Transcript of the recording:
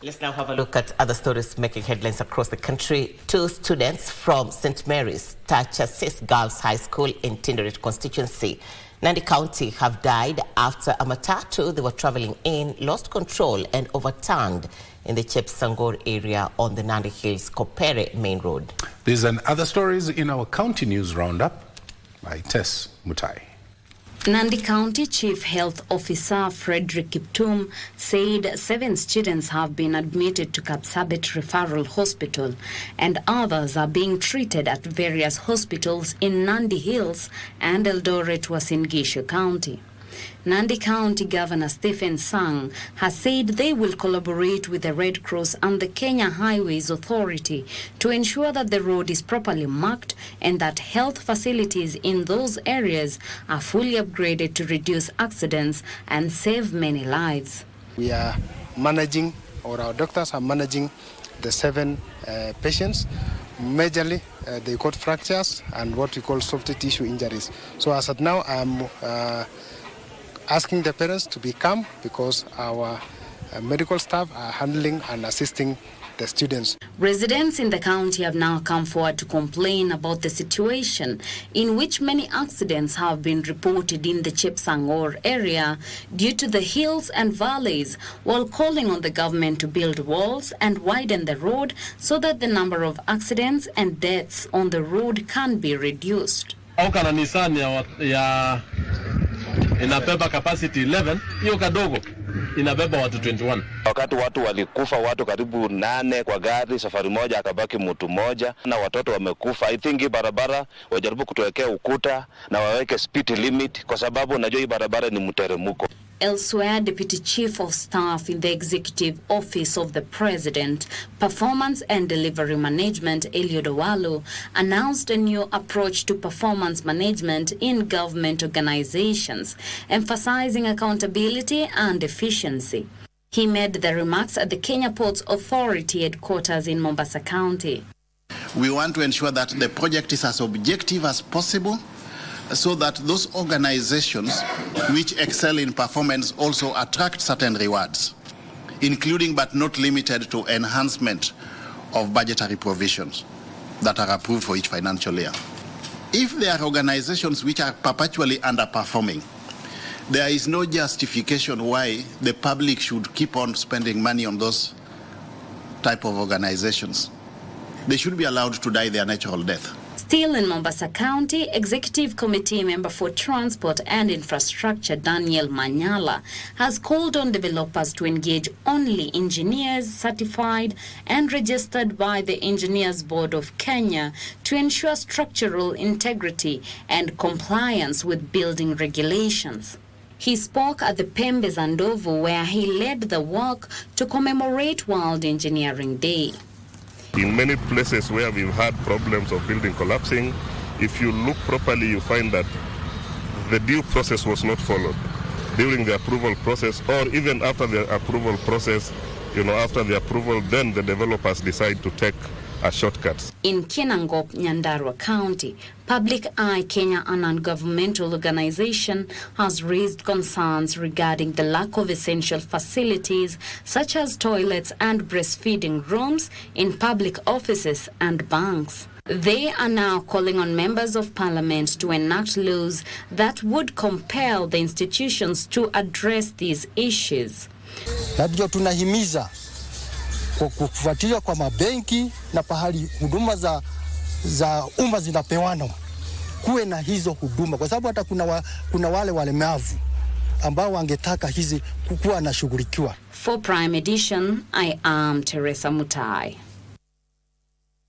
Let's now have a look at other stories making headlines across the country. 2 students from St. Mary's Taachasis Girls High School in Tinderet Constituency, Nandi County, have died after a matatu they were traveling in lost control and overturned in the Chepsangor area on the Nandi Hills Kopere main road. These and other stories in our county news roundup by Tess Mutai. Nandi County Chief Health Officer Frederick Kiptum said 7 students have been admitted to Kapsabet Referral Hospital and others are being treated at various hospitals in Nandi Hills and Eldoret Uasin Gishu County. Nandi County Governor Stephen Sang has said they will collaborate with the Red Cross and the Kenya Highways Authority to ensure that the road is properly marked and that health facilities in those areas are fully upgraded to reduce accidents and save many lives. We are managing, or our doctors are managing, the 7 patients. Majorly, they got fractures and what we call soft tissue injuries. So as of now, I'm asking the parents to be calm because our medical staff are handling and assisting the students. Residents in the county have now come forward to complain about the situation in which many accidents have been reported in the Chepsangor area due to the hills and valleys, while calling on the government to build walls and widen the road so that the number of accidents and deaths on the road can be reduced. Inabeba capacity 11, hiyo kadogo inabeba watu 21. Wakati watu walikufa, watu karibu 8 kwa gari, safari moja akabaki mtu mmoja na watoto wamekufa. I think barabara wajaribu kutuwekea ukuta na waweke speed limit kwa sababu najua hii barabara ni mteremko. Elsewhere, Deputy Chief of Staff in the Executive Office of the President, Performance and Delivery Management, Eliud Owalo, announced a new approach to performance management in government organizations, emphasizing accountability and efficiency. He made the remarks at the Kenya Ports Authority headquarters in Mombasa County. We want to ensure that the project is as objective as possible, so that those organizations which excel in performance also attract certain rewards, including but not limited to enhancement of budgetary provisions that are approved for each financial year. If there are organizations which are perpetually underperforming, there is no justification why the public should keep on spending money on those type of organizations. They should be allowed to die their natural death. Still in Mombasa County, Executive Committee Member for Transport and Infrastructure Daniel Manyala has called on developers to engage only engineers certified and registered by the Engineers Board of Kenya to ensure structural integrity and compliance with building regulations. He spoke at the Pembe Zandovu where he led the work to commemorate World Engineering Day. In many places where we've had problems of building collapsing, if you look properly, you find that the due process was not followed during the approval process, or even after the approval process. After the approval, then the developers decide to take a shortcut. In Kinangop, Nyandarua County, Public Eye Kenya, a non-governmental organization, has raised concerns regarding the lack of essential facilities such as toilets and breastfeeding rooms in public offices and banks. They are now calling on members of parliament to enact laws that would compel the institutions to address these issues. Ndio tunahimiza kwa kufuatilia kwa mabenki na pahali huduma za umma zinapewana kuwe na hizo huduma, kwa sababu hata kuna wale walemavu ambao wangetaka hizi kuwa na shughulikiwa. For Prime Edition, I am Teresa Mutai.